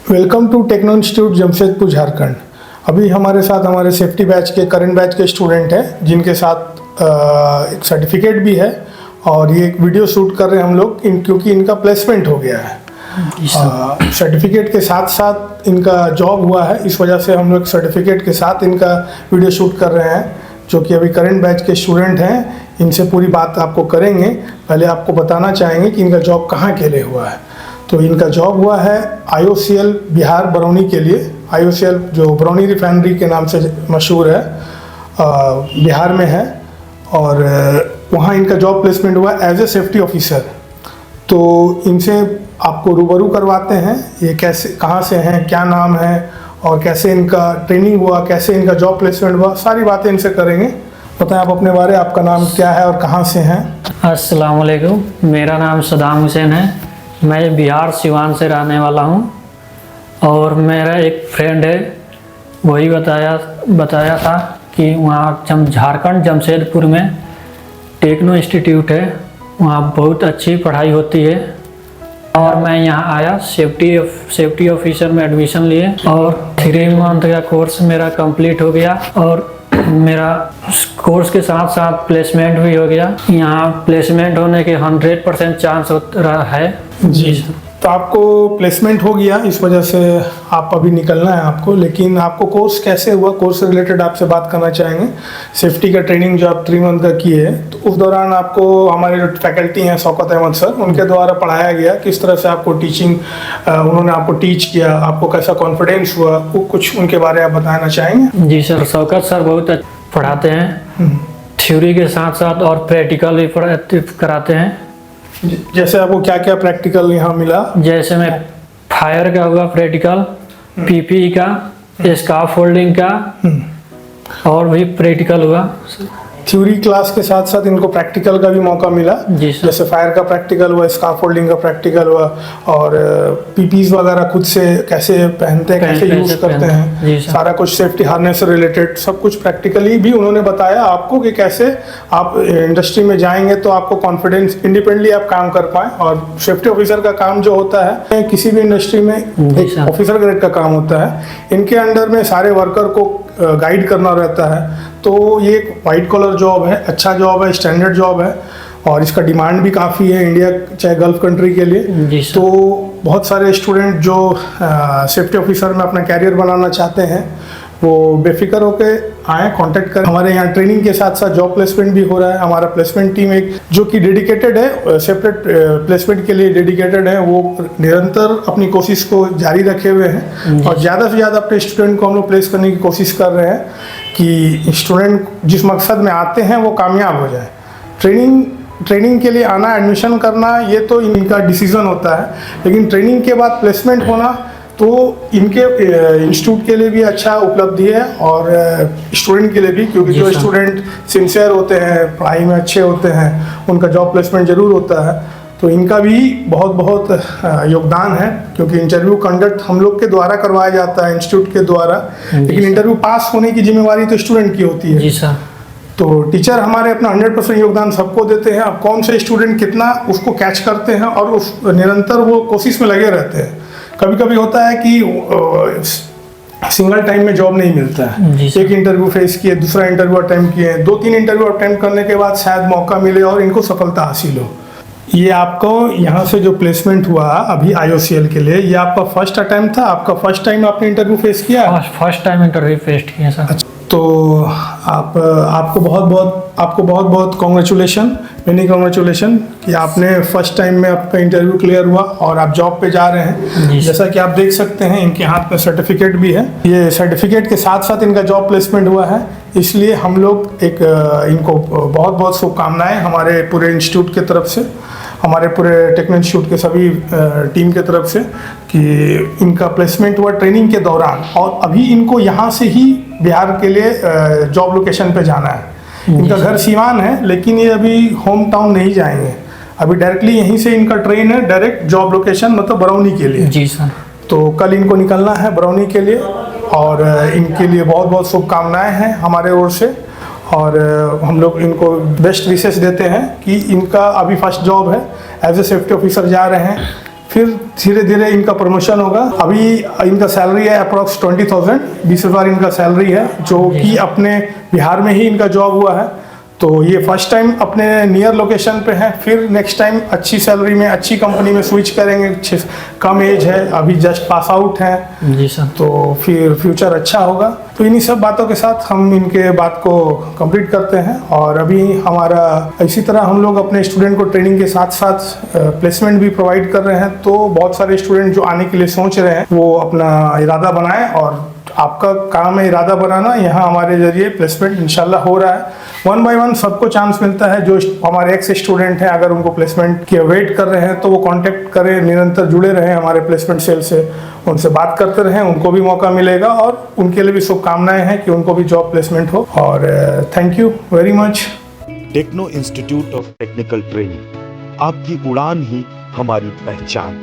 Welcome to Techno institute Jamshedpur Jharkhand. अभी हमारे साथ हमारे सेफ्टी बैच के करंट बैच के स्टूडेंट हैं जिनके साथ एक सर्टिफिकेट भी है और ये एक वीडियो शूट कर रहे हैं हम लोग क्योंकि इनका प्लेसमेंट हो गया है। सर्टिफिकेट के साथ साथ इनका जॉब हुआ है, इस वजह से हम लोग सर्टिफिकेट के साथ इनका वीडियो शूट कर रहे हैं। जो कि अभी करंट बैच के स्टूडेंट हैं, इनसे पूरी बात आपको करेंगे। पहले आपको बताना चाहेंगे कि इनका जॉब कहाँ के लिए हुआ है। तो इनका जॉब हुआ है IOCL बिहार बरौनी के लिए। IOCL जो बरौनी रिफाइनरी के नाम से मशहूर है, बिहार में है और वहाँ इनका जॉब प्लेसमेंट हुआ एज ए सेफ्टी ऑफिसर। तो इनसे आपको रूबरू करवाते हैं, ये कैसे कहाँ से हैं, क्या नाम है और कैसे इनका ट्रेनिंग हुआ, कैसे इनका जॉब प्लेसमेंट हुआ, सारी बातें इनसे करेंगे। बताएं आप अपने बारे, आपका नाम क्या है और कहाँ से हैं। अस्सलाम वालेकुम, मेरा नाम सदाम हुसैन है। मैं बिहार सिवान से रहने वाला हूँ और मेरा एक फ्रेंड है, वही बताया था कि वहाँ झारखंड जमशेदपुर में टेक्नो इंस्टीट्यूट है, वहाँ बहुत अच्छी पढ़ाई होती है और मैं यहाँ आया सेफ्टी ऑफिसर में एडमिशन लिए और 3 मंथ का कोर्स मेरा कंप्लीट हो गया और मेरा कोर्स के साथ साथ प्लेसमेंट भी हो गया। यहाँ प्लेसमेंट होने के 100% चांस रहा है जी। तो आपको प्लेसमेंट हो गया, इस वजह से आप अभी निकलना है आपको। लेकिन आपको कोर्स कैसे हुआ, कोर्स से रिलेटेड आपसे बात करना चाहेंगे। सेफ्टी का ट्रेनिंग जो आप 3 मंथ का किए, तो उस दौरान आपको हमारे जो फैकल्टी हैं शौकत अहमद सर, उनके द्वारा पढ़ाया गया, किस तरह से आपको टीचिंग उन्होंने आपको टीच किया, आपको कैसा कॉन्फिडेंस हुआ, वो कुछ उनके बारे में आप बताना चाहेंगे। जी सर, शौकत सर बहुत पढ़ाते हैं, थ्योरी के साथ साथ और प्रैक्टिकल भी कराते हैं। जैसे आपको क्या क्या प्रैक्टिकल यहाँ मिला? जैसे मैं फायर का हुआ प्रैक्टिकल, PPE का, स्कार्फ फोल्डिंग का और भी प्रैक्टिकल हुआ। थ्योरी क्लास के साथ साथ इनको प्रैक्टिकल का भी मौका मिला। जी सर। जैसे फायर का प्रैक्टिकल हुआ, स्कार्फ फोल्डिंग का प्रैक्टिकल हुआ और PPEs वगैरह खुद से कैसे पहनते हैं, कैसे यूज करते हैं, सारा कुछ सेफ्टी हार्नेस से रिलेटेड सब कुछ प्रैक्टिकली भी उन्होंने बताया आपको कि कैसे आप इंडस्ट्री में जाएंगे तो आपको कॉन्फिडेंस इंडिपेंडेंटली आप काम कर पाएँ। और सेफ्टी ऑफिसर का काम जो होता है किसी भी इंडस्ट्री में एक ऑफिसर ग्रेड का काम होता है। इनके अंडर में सारे वर्कर को गाइड करना रहता है। तो ये एक वाइट कॉलर जॉब है, अच्छा जॉब है, स्टैंडर्ड जॉब है और इसका डिमांड भी काफ़ी है इंडिया चाहे गल्फ कंट्री के लिए। तो बहुत सारे स्टूडेंट जो सेफ्टी ऑफिसर में अपना कैरियर बनाना चाहते हैं वो बेफिक्र होकर आए, कांटेक्ट करें। हमारे यहाँ ट्रेनिंग के साथ साथ जॉब प्लेसमेंट भी हो रहा है। हमारा प्लेसमेंट टीम एक जो कि डेडिकेटेड है, सेपरेट प्लेसमेंट के लिए डेडिकेटेड है, वो निरंतर अपनी कोशिश को जारी रखे हुए हैं और ज़्यादा से ज़्यादा अपने स्टूडेंट को हम लोग प्लेस करने की कोशिश कर रहे हैं कि स्टूडेंट जिस मकसद में आते हैं वो कामयाब हो जाए। ट्रेनिंग के लिए आना, एडमिशन करना, ये तो इनका डिसीजन होता है, लेकिन ट्रेनिंग के बाद प्लेसमेंट होना तो इनके इंस्टीट्यूट के लिए भी अच्छा उपलब्धि है और स्टूडेंट के लिए भी, क्योंकि जो स्टूडेंट सिंसियर होते हैं, पढ़ाई में अच्छे होते हैं, उनका जॉब प्लेसमेंट जरूर होता है। तो इनका भी बहुत बहुत योगदान है, क्योंकि इंटरव्यू कंडक्ट हम लोग के द्वारा करवाया जाता है इंस्टीट्यूट के द्वारा, लेकिन इंटरव्यू पास होने की जिम्मेवारी तो स्टूडेंट की होती है। जी सर। तो टीचर हमारे अपना 100% योगदान सबको देते हैं। अब कौन से स्टूडेंट कितना उसको कैच करते हैं और उस निरंतर वो कोशिश में लगे रहते हैं। कभी कभी होता है कि सिंगल टाइम में जॉब नहीं मिलता है, एक इंटरव्यू फेस किए, दूसरा इंटरव्यू अटेम्प्ट किए, 2-3 इंटरव्यू अटेम्प्ट करने के बाद शायद मौका मिले और इनको सफलता हासिल हो। ये आपको यहाँ से जो प्लेसमेंट हुआ अभी IOCL के लिए, ये आपका फर्स्ट अटेम्प्ट था? आपका फर्स्ट टाइम आपने इंटरव्यू फेस किया? फर्स्ट टाइम इंटरव्यू फेस किया सर। अच्छा, तो आपको बहुत बहुत कॉन्ग्रेचुलेशन, मेनी कॉन्ग्रेचुलेशन कि आपने फर्स्ट टाइम में आपका इंटरव्यू क्लियर हुआ और आप जॉब पे जा रहे हैं। जैसा कि आप देख सकते हैं इनके हाथ में सर्टिफिकेट भी है। ये सर्टिफिकेट के साथ साथ इनका जॉब प्लेसमेंट हुआ है, इसलिए हम लोग इनको बहुत बहुत शुभकामनाएं हमारे पूरे इंस्टीट्यूट की तरफ से, हमारे पूरे टेक्नो इंस्टीट्यूट के सभी टीम के तरफ से कि इनका प्लेसमेंट हुआ ट्रेनिंग के दौरान और अभी इनको यहाँ से ही बिहार के लिए जॉब लोकेशन पे जाना है। इनका घर सीवान है, लेकिन ये अभी होम टाउन नहीं जाएंगे, अभी डायरेक्टली यहीं से इनका ट्रेन है डायरेक्ट जॉब लोकेशन, मतलब बरौनी के लिए। जी सर। तो कल इनको निकलना है बरौनी के लिए और इनके लिए बहुत बहुत शुभकामनाएं हैं हमारे ओर से और हम लोग इनको बेस्ट विशेस देते हैं कि इनका अभी फर्स्ट जॉब है, एज ए सेफ्टी ऑफिसर जा रहे हैं। फिर धीरे धीरे इनका प्रमोशन होगा। अभी इनका सैलरी है अप्रॉक्स 20,000, 20,000 इनका सैलरी है, जो कि अपने बिहार में ही इनका जॉब हुआ है। तो ये फर्स्ट टाइम अपने नियर लोकेशन पे है, फिर नेक्स्ट टाइम अच्छी सैलरी में अच्छी कंपनी में स्विच करेंगे। कम एज है, अभी जस्ट पास आउट है जी सर। तो फिर फ्यूचर अच्छा होगा। तो इन्हीं सब बातों के साथ हम इनके बात को कंप्लीट करते हैं। और अभी हमारा इसी तरह हम लोग अपने स्टूडेंट को ट्रेनिंग के साथ साथ प्लेसमेंट भी प्रोवाइड कर रहे हैं। तो बहुत सारे स्टूडेंट जो आने के लिए सोच रहे हैं वो अपना इरादा बनाएं, और आपका काम है इरादा बनाना। यहाँ हमारे जरिए प्लेसमेंट इंशाल्लाह हो रहा है। 1 by 1 सबको चांस मिलता है। जो हमारे एक्स स्टूडेंट हैं, अगर उनको प्लेसमेंट के वेट कर रहे हैं तो वो कांटेक्ट करें, निरंतर जुड़े रहें हमारे प्लेसमेंट सेल से, उनसे बात करते रहें, उनको भी मौका मिलेगा। और उनके लिए भी शुभकामनाएं हैं कि उनको भी जॉब प्लेसमेंट हो। और thank you very much. Techno institute of technical training, आपकी उड़ान ही हमारी पहचान।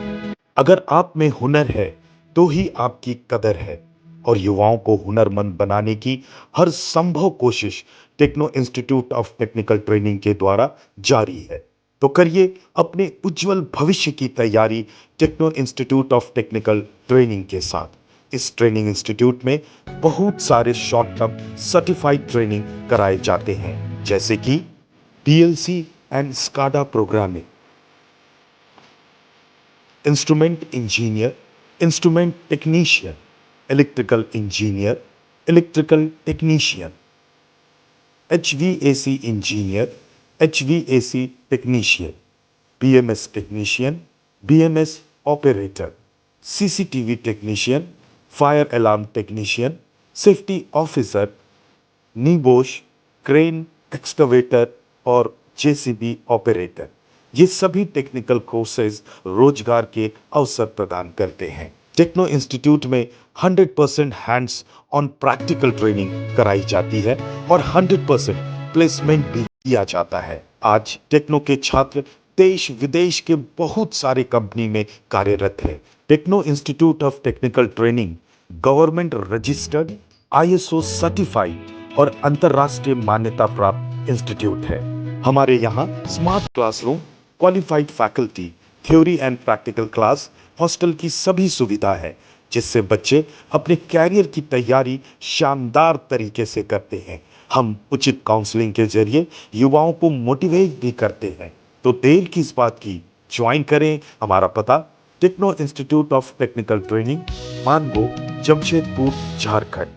अगर आप में हुनर है तो ही आपकी कदर है, और युवाओं को हुनरमंद बनाने की हर संभव कोशिश Techno institute of technical training के द्वारा जारी है। तो करिए अपने उज्जवल भविष्य की तैयारी Techno institute of technical training के साथ। इस ट्रेनिंग इंस्टीट्यूट में बहुत सारे शॉर्ट टर्म सर्टिफाइड ट्रेनिंग कराए जाते हैं, जैसे कि PLC and SCADA programming, instrument engineer, instrument technician, electrical engineer, electrical technician, HVAC engineer, HVAC technician, BMS technician, BMS operator, CCTV technician, fire alarm technician, safety officer, NEBOSH, crane, excavator और JCB operator. ये सभी technical courses रोजगार के अवसर प्रदान करते हैं। Techno institute में 100% हैंड्स ऑन प्रैक्टिकल ट्रेनिंग कराई जाती है और 100% प्लेसमेंट भी किया जाता है। आज टेक्नो के छात्र देश विदेश के बहुत सारे कंपनी में कार्यरत है। Techno institute of technical training government registered, ISO certified और अंतरराष्ट्रीय मान्यता प्राप्त इंस्टीट्यूट है। हमारे यहाँ smart classroom, qualified faculty, theory and practical class, hostel की सभी सुविधा है, जिससे बच्चे अपने कैरियर की तैयारी शानदार तरीके से करते हैं। हम उचित काउंसलिंग के जरिए युवाओं को मोटिवेट भी करते हैं। तो देर किस बात की, ज्वाइन करें। हमारा पता Techno institute of technical training, Mango, Jamshedpur, Jharkhand.